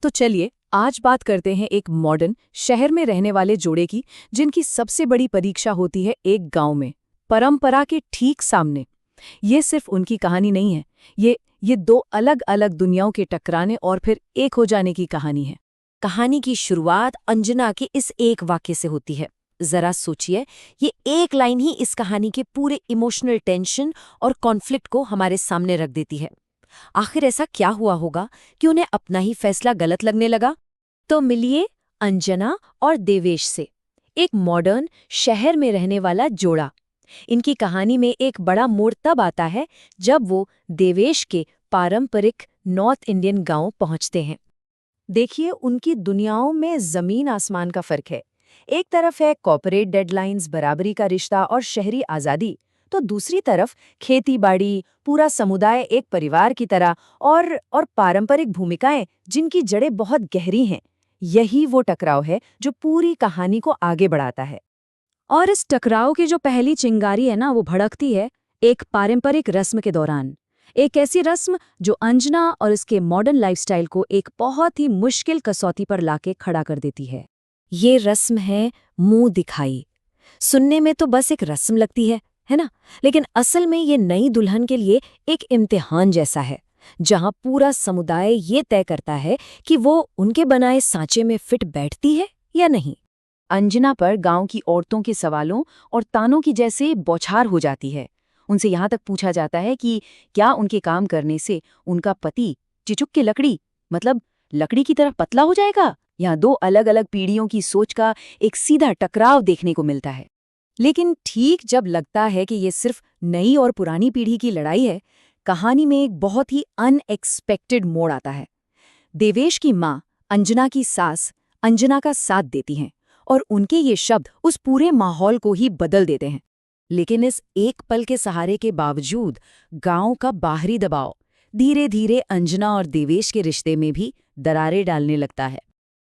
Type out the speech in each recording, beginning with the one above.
तो चलिए आज बात करते हैं एक मॉडर्न शहर में रहने वाले जोड़े की, जिनकी सबसे बड़ी परीक्षा होती है एक गांव में, परंपरा के ठीक सामने। ये सिर्फ उनकी कहानी नहीं है, ये दो अलग अलग दुनियाओं के टकराने और फिर एक हो जाने की कहानी है। कहानी की शुरुआत अंजना के इस एक वाक्य से होती है। जरा सोचिए, ये एक लाइन ही इस कहानी के पूरे इमोशनल टेंशन और कॉन्फ्लिक्ट को हमारे सामने रख देती है। आखिर ऐसा क्या हुआ होगा कि उन्हें अपना ही फैसला गलत लगने लगा? तो मिलिए अंजना और देवेश से, एक मॉडर्न शहर में रहने वाला जोड़ा। इनकी कहानी में एक बड़ा मोड़ तब आता है जब वो देवेश के पारंपरिक नॉर्थ इंडियन गांव पहुंचते हैं। देखिए, उनकी दुनियाओं में जमीन आसमान का फर्क है। एक तरफ है कॉर्पोरेट डेडलाइंस, बराबरी का रिश्ता और शहरी आज़ादी, तो दूसरी तरफ खेती बाड़ी, पूरा समुदाय एक परिवार की तरह और पारंपरिक भूमिकाएं जिनकी जड़ें बहुत गहरी हैं। यही वो टकराव है जो पूरी कहानी को आगे बढ़ाता है। और इस टकराव की जो पहली चिंगारी है ना, वो भड़कती है एक पारंपरिक रस्म के दौरान। एक ऐसी रस्म जो अंजना और इसके मॉडर्न लाइफस्टाइल को एक बहुत ही मुश्किल कसौटी पर लाके खड़ा कर देती है। ये रस्म है मुंह दिखाई। सुनने में तो बस एक रस्म लगती है ना? लेकिन असल में ये नई दुल्हन के लिए एक इम्तिहान जैसा है, जहां पूरा समुदाय ये तय करता है कि वो उनके बनाए सांचे में फिट बैठती है या नहीं। अंजना पर गांव की औरतों के सवालों और तानों की जैसे बौछार हो जाती है। उनसे यहाँ तक पूछा जाता है कि क्या उनके काम करने से उनका पति चिचुक के लकड़ी की तरह पतला हो जाएगा। यहाँ दो अलग अलग पीढ़ियों की सोच का एक सीधा टकराव देखने को मिलता है। लेकिन ठीक जब लगता है कि ये सिर्फ नई और पुरानी पीढ़ी की लड़ाई है, कहानी में एक बहुत ही अनएक्सपेक्टेड मोड़ आता है। देवेश की माँ, अंजना की सास, अंजना का साथ देती हैं और उनके ये शब्द उस पूरे माहौल को ही बदल देते हैं। लेकिन इस एक पल के सहारे के बावजूद गांव का बाहरी दबाव धीरे धीरे अंजना और देवेश के रिश्ते में भी दरारें डालने लगता है।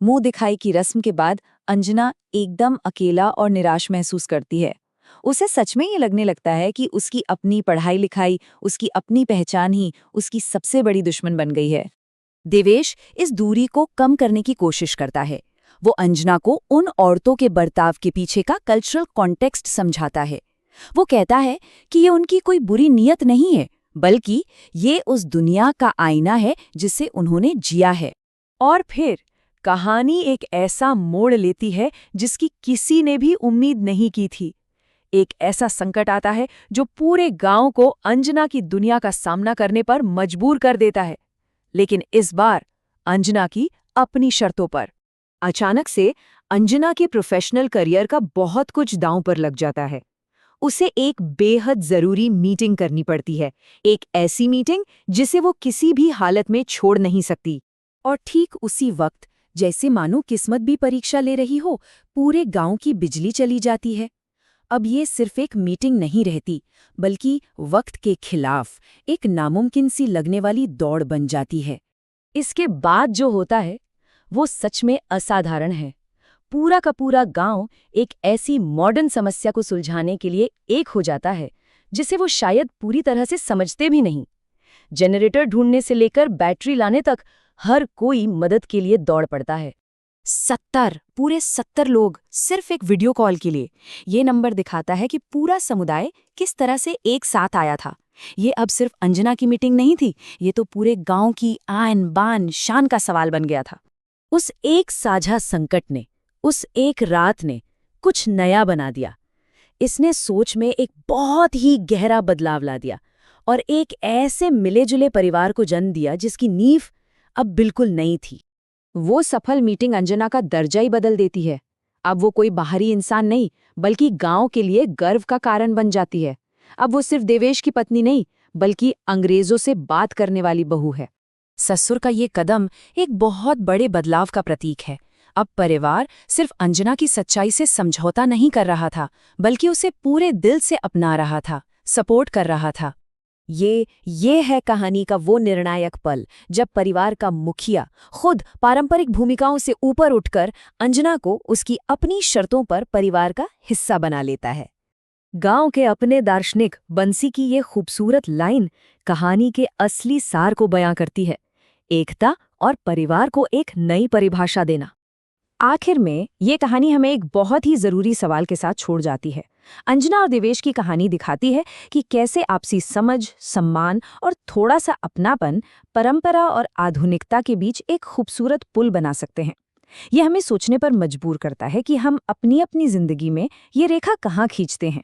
मुंह दिखाई की रस्म के बाद अंजना एकदम अकेला और निराश महसूस करती है। उसे सच में ये लगने लगता है कि उसकी अपनी पढ़ाई लिखाई, उसकी अपनी पहचान ही उसकी सबसे बड़ी दुश्मन बन गई है। देवेश इस दूरी को कम करने की कोशिश करता है। वो अंजना को उन औरतों के बर्ताव के पीछे का कल्चरल कॉन्टेक्स्ट समझाता है। वो कहता है कि ये उनकी कोई बुरी नीयत नहीं है, बल्कि ये उस दुनिया का आईना है जिसे उन्होंने जिया है। और फिर कहानी एक ऐसा मोड़ लेती है जिसकी किसी ने भी उम्मीद नहीं की थी। एक ऐसा संकट आता है जो पूरे गांव को अंजना की दुनिया का सामना करने पर मजबूर कर देता है, लेकिन इस बार अंजना की अपनी शर्तों पर। अचानक से अंजना के प्रोफेशनल करियर का बहुत कुछ दांव पर लग जाता है। उसे एक बेहद जरूरी मीटिंग करनी पड़ती है, एक ऐसी मीटिंग जिसे वो किसी भी हालत में छोड़ नहीं सकती। और ठीक उसी वक्त, जैसे मानो किस्मत भी परीक्षा ले रही हो, पूरे गांव की बिजली चली जाती है। अब ये सिर्फ एक मीटिंग नहीं रहती, बल्कि वक्त के खिलाफ एक नामुमकिन सी लगने वाली दौड़ बन जाती है। इसके बाद जो होता है वो सच में असाधारण है। पूरा का पूरा गांव एक ऐसी मॉडर्न समस्या को सुलझाने के लिए एक हो जाता है जिसे वो शायद पूरी तरह से समझते भी नहीं। जनरेटर ढूंढने से लेकर बैटरी लाने तक हर कोई मदद के लिए दौड़ पड़ता है। 70 लोग सिर्फ एक वीडियो कॉल के लिए। ये नंबर दिखाता है कि पूरा समुदाय किस तरह से एक साथ आया था। ये अब सिर्फ अंजना की मीटिंग नहीं थी, ये तो पूरे गांव की आन बान शान का सवाल बन गया था। उस एक साझा संकट ने, उस एक रात ने कुछ नया बना दिया। इसने सोच में एक बहुत ही गहरा बदलाव ला दिया और एक ऐसे मिले जुले परिवार को जन्म दिया जिसकी नींव अब बिल्कुल नई थी। वो सफल मीटिंग अंजना का दर्जा ही बदल देती है। अब वो कोई बाहरी इंसान नहीं, बल्कि गांव के लिए गर्व का कारण बन जाती है। अब वो सिर्फ देवेश की पत्नी नहीं, बल्कि अंग्रेजों से बात करने वाली बहू है। ससुर का ये कदम एक बहुत बड़े बदलाव का प्रतीक है। अब परिवार सिर्फ अंजना की सच्चाई से समझौता नहीं कर रहा था, बल्कि उसे पूरे दिल से अपना रहा था, सपोर्ट कर रहा था। ये है कहानी का वो निर्णायक पल जब परिवार का मुखिया खुद पारंपरिक भूमिकाओं से ऊपर उठकर अंजना को उसकी अपनी शर्तों पर परिवार का हिस्सा बना लेता है। गांव के अपने दार्शनिक बंसी की ये खूबसूरत लाइन कहानी के असली सार को बयां करती है। एकता और परिवार को एक नई परिभाषा देना। आखिर में ये कहानी हमें एक बहुत ही जरूरी सवाल के साथ छोड़ जाती है। अंजना और देवेश की कहानी दिखाती है कि कैसे आपसी समझ, सम्मान और थोड़ा सा अपनापन परंपरा और आधुनिकता के बीच एक खूबसूरत पुल बना सकते हैं। ये हमें सोचने पर मजबूर करता है कि हम अपनी अपनी जिंदगी में ये रेखा कहाँ खींचते हैं।